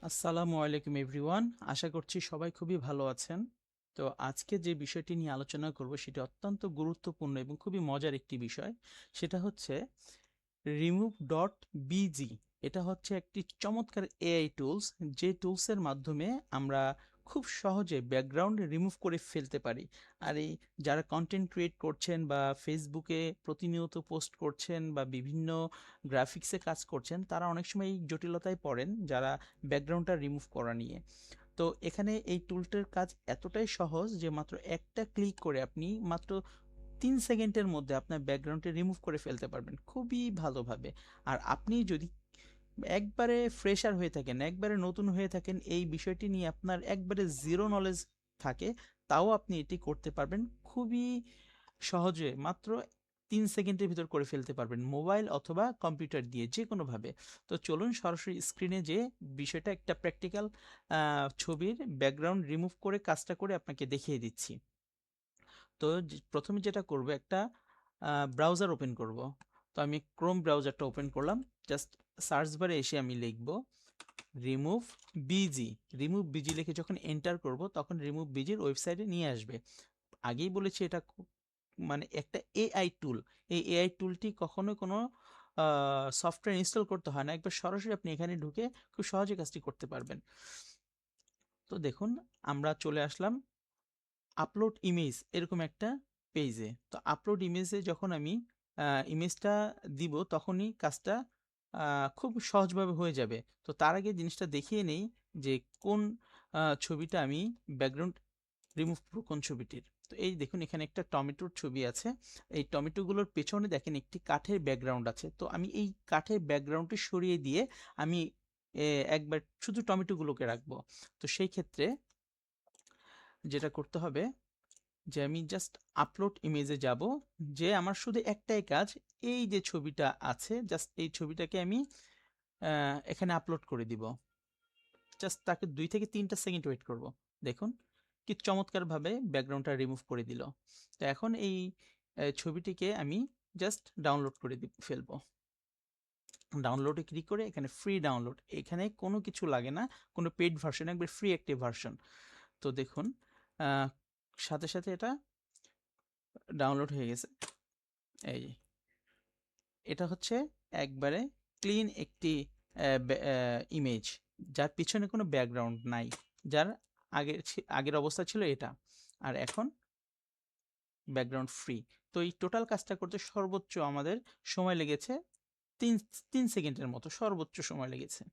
আসসালামু আলাইকুম এভরিওয়ান। আশা করছি সবাই খুবই ভালো আছেন। তো আজকে যে বিষয়টি নিয়ে আলোচনা করব সেটি অত্যন্ত গুরুত্বপূর্ণ এবং খুবই মজার একটি বিষয়। সেটা হচ্ছে remove.bg। এটা হচ্ছে একটি চমৎকার এআই টুলস, যে টুলসের মাধ্যমে আমরা খুব সহজে ব্যাকগ্রাউন্ড রিমুভ করে ফেলতে পারি। আর এই যারা কন্টেন্ট ক্রিয়েট করছেন বা ফেসবুকে প্রতিনিয়ত পোস্ট করছেন বা বিভিন্ন গ্রাফিক্সে কাজ করছেন, তারা অনেক সময় এই জটিলতায় পড়েন যারা ব্যাকগ্রাউন্ডটা রিমুভ করা নিয়ে। তো এখানে এই টুলটার কাজ এতটাই সহজ যে মাত্র একটা ক্লিক করে আপনি মাত্র ৩ সেকেন্ডের মধ্যে আপনার ব্যাকগ্রাউন্ডটা রিমুভ করে ফেলতে পারবেন খুবই ভালোভাবে। আর আপনি যদি একবারে ফ্রেশার হয়ে থাকেন, একবারে নতুন হয়ে থাকেন, এই বিষয়টি নিয়ে আপনার একবারে জিরো নলেজ থাকে, তাও আপনি এটি করতে পারবেন খুবই সহজে, মাত্র ৩ সেকেন্ডের ভিতর করে ফেলতে পারবেন মোবাইল অথবা কম্পিউটার দিয়ে যেকোনোভাবে। তো চলুন সরাসরি স্ক্রিনে যেয়ে বিষয়টা একটা প্র্যাকটিক্যাল ছবির ব্যাকগ্রাউন্ড রিমুভ করে কাজটা করে আপনাকে দেখিয়ে দিচ্ছি। তো প্রথমে যেটা করব, একটা ব্রাউজার ওপেন করব। তো আমি ক্রোম ব্রাউজারটা ওপেন করলাম। জাস্ট সার্চ বারে এসে আমি লিখব রিমুভ বিজি। রিমুভ বিজি লিখে যখন এন্টার করব তখন রিমুভ বিজির ওয়েবসাইটে নিয়ে আসবে। আগেই বলেছি এটা মানে একটা এআই টুল। এই এআই টুলটি কখনো কোনো সফটওয়্যার ইনস্টল করতে হয় না, একবার সরাসরি আপনি এখানে ঢুকে খুব সহজে কাজটি করতে পারবেন। তো দেখুন, আমরা চলে আসলাম আপলোড ইমেজ এরকম একটা পেজে। তো আপলোড ইমেজে যখন আমি ইমেজটা দিব তখনই কাজটা খুব সহজভাবে হয়ে যাবে। তো তার আগে জিনিসটা দেখিয়ে নেই যে কোন ছবিটা আমি ব্যাকগ্রাউন্ড রিমুভ করব, কোন ছবিটির। তো এই দেখুন, এখানে একটা টমেটোর ছবি আছে। এই টমেটোগুলোর পেছনে দেখেন একটি কাঠের ব্যাকগ্রাউন্ড আছে। তো আমি এই কাঠের ব্যাকগ্রাউন্ডটি সরিয়ে দিয়ে আমি একবার শুধু টমেটোগুলোকে রাখবো। তো সেই ক্ষেত্রে যেটা করতে হবে যে আমি জাস্ট আপলোড ইমেজে যাব, যে আমার শুধু একটাই কাজ, এই যে ছবিটা আছে জাস্ট এই ছবিটাকে আমি এখানে আপলোড করে দিব। জাস্ট তাকে 2 থেকে 3টা সেকেন্ড ওয়েট করব। দেখুন কি চমৎকারভাবে ব্যাকগ্রাউন্ডটা রিমুভ করে দিল। তো এখন এই ছবিটিকে আমি জাস্ট ডাউনলোড করে ফেলবো। ডাউনলোডে ক্লিক করে এখানে ফ্রি ডাউনলোড, এখানে কোনো কিছু লাগে না, কোনো পেইড ভার্সন, একবার ফ্রি একটি ভার্সন। তো দেখুন সাথে সাথে এটা ডাউনলোড হয়ে গেছে। এই যে, এটা হচ্ছে একবারে ক্লিন একটি ইমেজ, যার পিছনে কোনো ব্যাকগ্রাউন্ড নাই, যার আগের অবস্থা ছিল এটা, আর এখন ব্যাকগ্রাউন্ড ফ্রি। তো এই টোটাল কাজটা করতে সর্বোচ্চ আমাদের সময় লেগেছে তিন 3 সেকেন্ডের মতো সর্বোচ্চ সময় লেগেছে।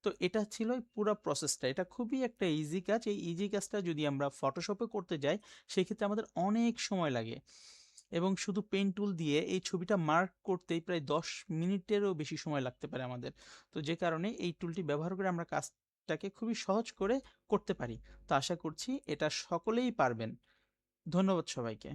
তো এটা ছিল পুরো প্রসেসটা। এটা খুবই একটা ইজি কাজ। এই ইজি কাজটা যদি আমরা ফটোশপে করতে যাই সেক্ষেত্রে আমাদের অনেক সময় লাগে, এবং শুধু পেন টুল দিয়ে এই ছবিটা মার্ক করতেই প্রায় 10 মিনিটেরও বেশি সময় লাগতে পারে আমাদের। তো যে কারণে এই টুলটি ব্যবহার করে আমরা কাজটাকে খুবই সহজ করে করতে পারি। তো আশা করছি এটা সকলেই পারবেন। ধন্যবাদ সবাইকে।